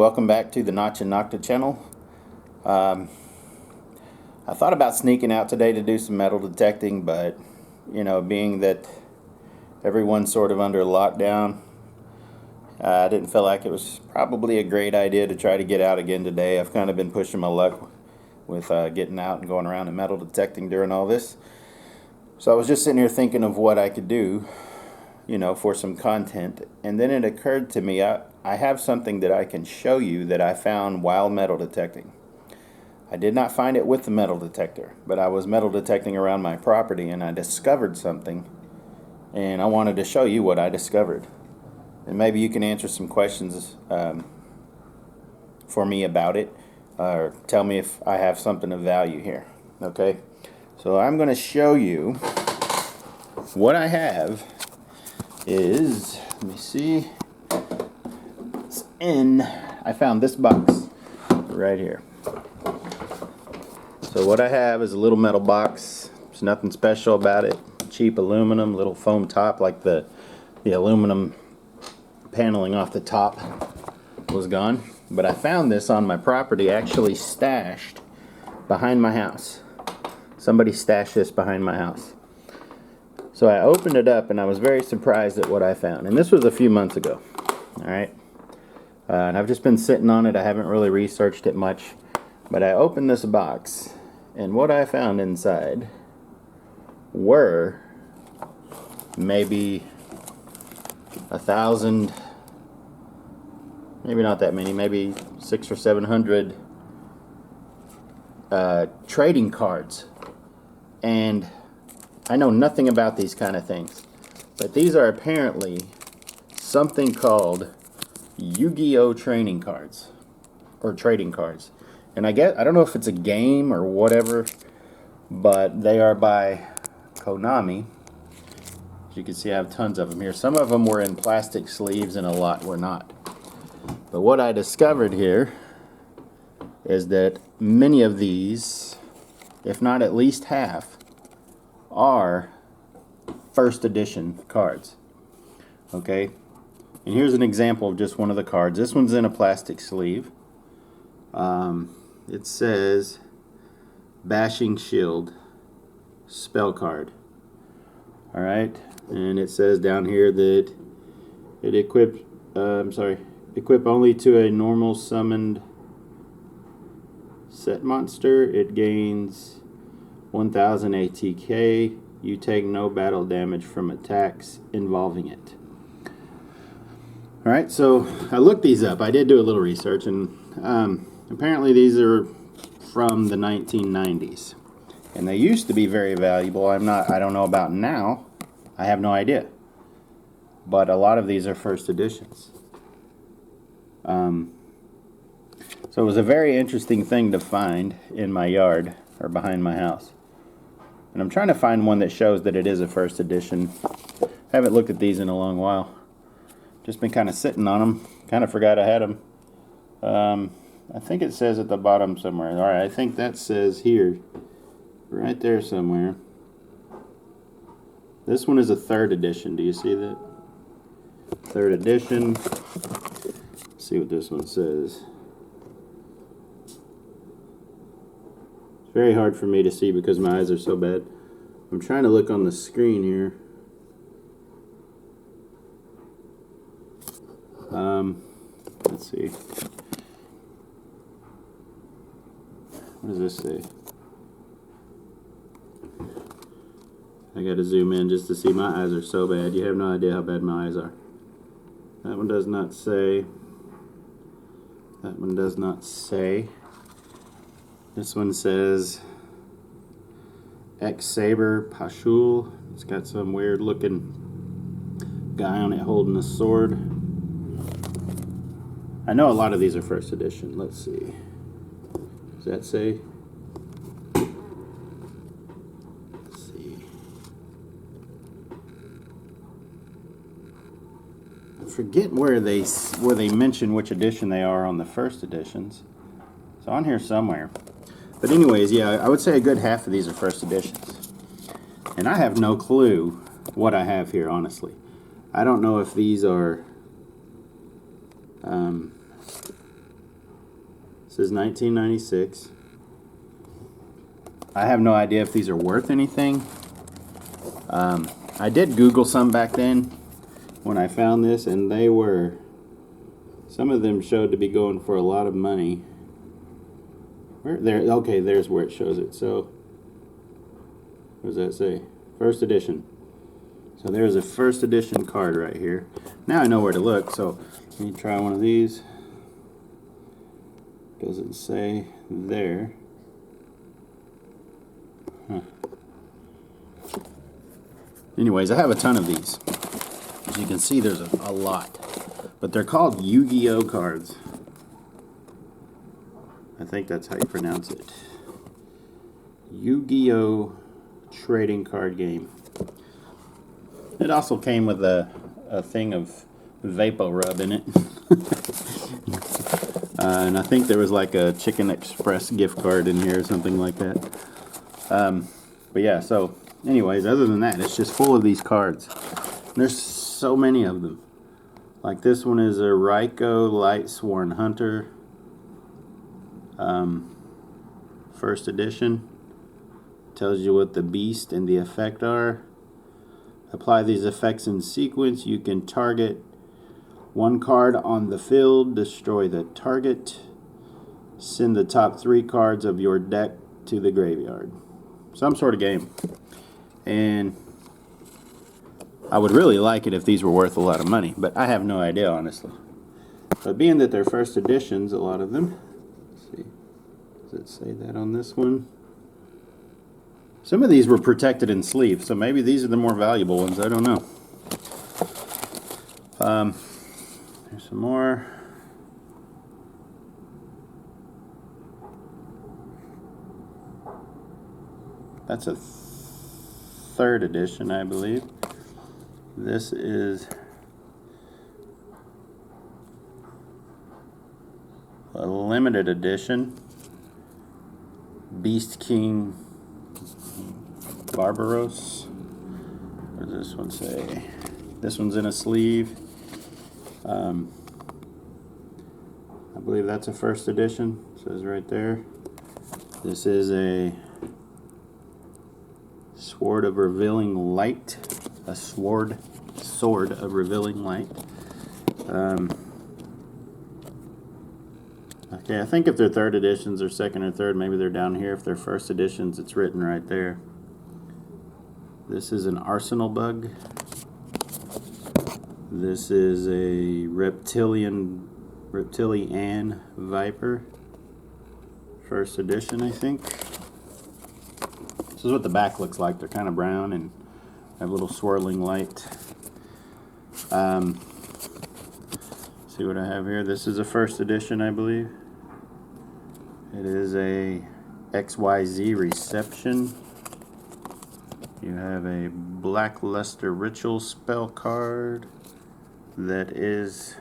welcome back to the Nokta channel. I thought about sneaking out today to do some metal detecting, but being that everyone's sort of under lockdown, I didn't feel like it was probably a great idea to try to get out again today. I've kind of been pushing my luck with getting out and going around and metal detecting during all this. So I was just sitting here thinking of what I could do, for some content, and then it occurred to me I have something that I can show you that I found while metal detecting. I did not find it with the metal detector, but I was metal detecting around my property and I discovered something, and I wanted to show you what I discovered. And maybe you can answer some questions for me about it, or tell me if I have something of value here. Okay, so I'm going to show you what I have is, let me see, I found this box right here. So what I have is a little metal box. There's nothing special about it. Cheap aluminum, little foam top, like the aluminum paneling off the top was gone. But I found this on my property, actually stashed behind my house. Somebody stashed this behind my house. So I opened it up and I was very surprised at what I found. And this was a few months ago. Alright. And I've just been sitting on it. I haven't really researched it much. But I opened this box, and what I found inside were maybe 1,000, maybe not that many, maybe 600 or 700 trading cards. And I know nothing about these kind of things, but these are apparently something called Yu-Gi-Oh training cards, or trading cards. And I don't know if it's a game or whatever, but they are by Konami. As you can see, I have tons of them here. Some of them were in plastic sleeves and a lot were not. But what I discovered here is that many of these, if not at least half, are first edition cards. Okay, and here's an example of just one of the cards. This one's in a plastic sleeve. It says Bashing Shield spell card. Alright, and it says down here that it equip only to a normal summoned set monster. It gains 1000 ATK. You take no battle damage from attacks involving it. Alright, so I looked these up. I did do a little research, and apparently these are from the 1990s. And they used to be very valuable. I don't know about now. I have no idea. But a lot of these are first editions. So it was a very interesting thing to find in my yard, or behind my house. And I'm trying to find one that shows that it is a first edition. I haven't looked at these in a long while. Just been kind of sitting on them. Kind of forgot I had them. I think it says at the bottom somewhere. Alright, I think that says here. Right there somewhere. This one is a third edition. Do you see that? Third edition. Let's see what this one says. It's very hard for me to see because my eyes are so bad. I'm trying to look on the screen here. Let's see. What does this say? I gotta zoom in just to see. My eyes are so bad. You have no idea how bad my eyes are. That one does not say. That one does not say. This one says X-Saber Pashul. It's got some weird looking guy on it holding a sword. I know a lot of these are first edition. Let's see. Does that say? Let's see. I forget where they mention which edition they are on the first editions. It's on here somewhere. But anyways, yeah, I would say a good half of these are first editions. And I have no clue what I have here, honestly. I don't know if these are This is 1996. I have no idea if these are worth anything. I did Google some back then when I found this, and they were, some of them showed to be going for a lot of money. Where there? Okay, there's where it shows it. So, what does that say? First edition. So there's a first edition card right here. Now I know where to look. So let me try one of these. Doesn't say there. Huh. Anyways, I have a ton of these. As you can see, there's a lot. But they're called Yu-Gi-Oh cards. I think that's how you pronounce it. Yu-Gi-Oh trading card game. It also came with a thing of Vapo Rub in it. And I think there was like a Chicken Express gift card in here or something like that. But yeah, so anyways, other than that, it's just full of these cards. And there's so many of them. Like this one is a Raiko Lightsworn Hunter. First edition. Tells you what the beast and the effect are. Apply these effects in sequence. You can target one card on the field, destroy the target, send the top 3 cards of your deck to the graveyard. Some sort of game. And I would really like it if these were worth a lot of money, but I have no idea, honestly. But being that they're first editions, a lot of them. Let's see. Does it say that on this one? Some of these were protected in sleeve, so maybe these are the more valuable ones. I don't know. There's some more. That's a third edition, I believe. This is a limited edition. Beast King Barbaros. What does this one say? This one's in a sleeve. I believe that's a first edition. It says right there. This is a Sword of Revealing Light. A sword of Revealing Light. Okay, I think if they're third editions or second or third, maybe they're down here. If they're first editions, it's written right there. This is an Arsenal Bug. This is a Reptilian Viper. First edition, I think. This is what the back looks like. They're kind of brown and have a little swirling light. See what I have here? This is a first edition, I believe. It is a XYZ Reception. You have a Blackluster Ritual spell card that is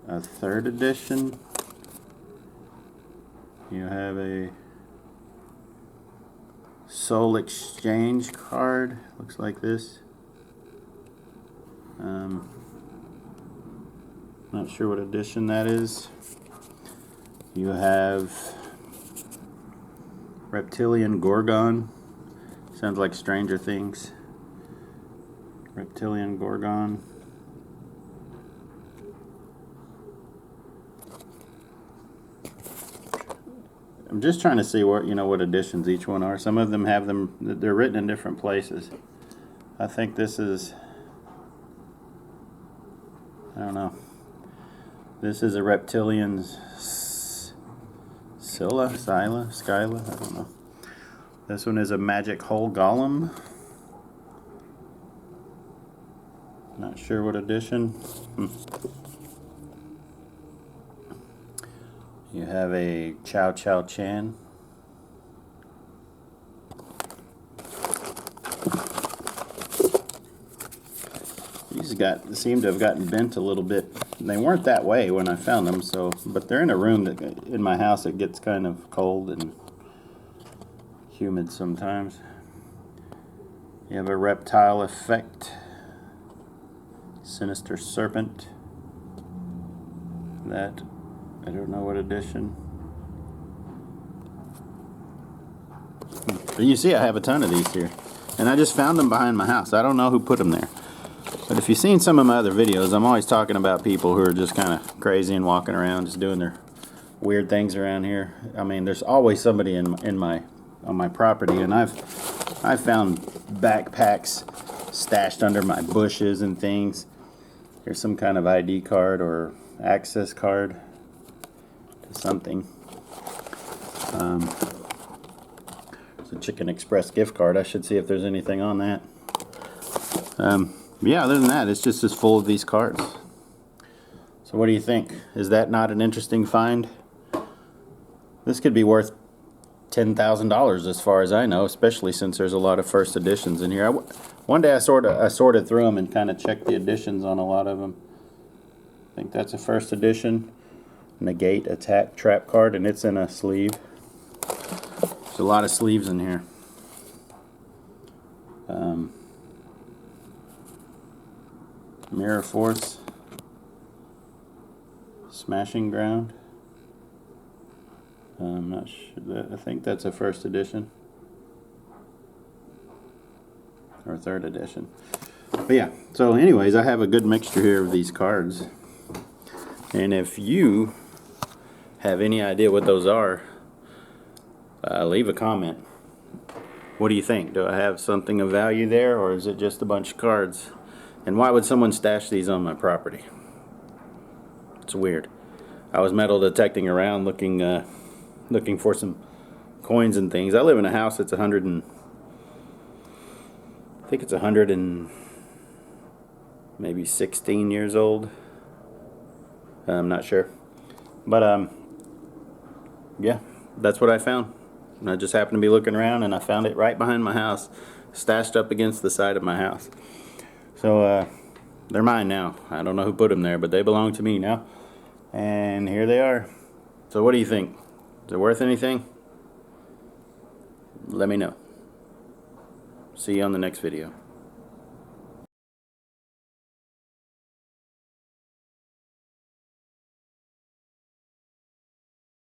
a third edition. You have a Soul Exchange card. Looks like this. Not sure what edition that is. You have Reptilian Gorgon. Sounds like Stranger Things. Reptilian Gorgon. I'm just trying to see what what editions each one are. Some of them have them, they're written in different places. I think this is, I don't know. This is a Reptilian Scylla, I don't know. This one is a Magic Hole Golem. Not sure what edition. You have a Chow Chow Chan. These seem to have gotten bent a little bit. They weren't that way when I found them, but they're in a room that in my house it gets kind of cold and humid sometimes. You have a Reptile Effect, Sinister Serpent. That I don't know what edition. But you see I have a ton of these here. And I just found them behind my house. I don't know who put them there. But if you've seen some of my other videos, I'm always talking about people who are just kind of crazy and walking around just doing their weird things around here. I mean, there's always somebody on my property, and I've found backpacks stashed under my bushes and things. Here's some kind of ID card or access card to something. It's a Chicken Express gift card. I should see if there's anything on that. Yeah, other than that, it's just as full of these cards. So what do you think? Is that not an interesting find? This could be worth $10,000 as far as I know, especially since there's a lot of first editions in here. One day I sorted through them and kind of checked the editions on a lot of them. I think that's a first edition. Negate Attack Trap card, and it's in a sleeve. There's a lot of sleeves in here. Mirror Force. Smashing Ground. I'm not sure. I think that's a first edition. Or third edition. But yeah, so anyways, I have a good mixture here of these cards. And if you have any idea what those are, leave a comment. What do you think? Do I have something of value there, or is it just a bunch of cards? And why would someone stash these on my property? It's weird. I was metal detecting around looking for some coins and things. I live in a house that's I think it's 100 and maybe 16 years old. I'm not sure. But yeah, that's what I found. And I just happened to be looking around and I found it right behind my house, stashed up against the side of my house. So they're mine now. I don't know who put them there, but they belong to me now. And here they are. So what do you think? Is it worth anything? Let me know. See you on the next video.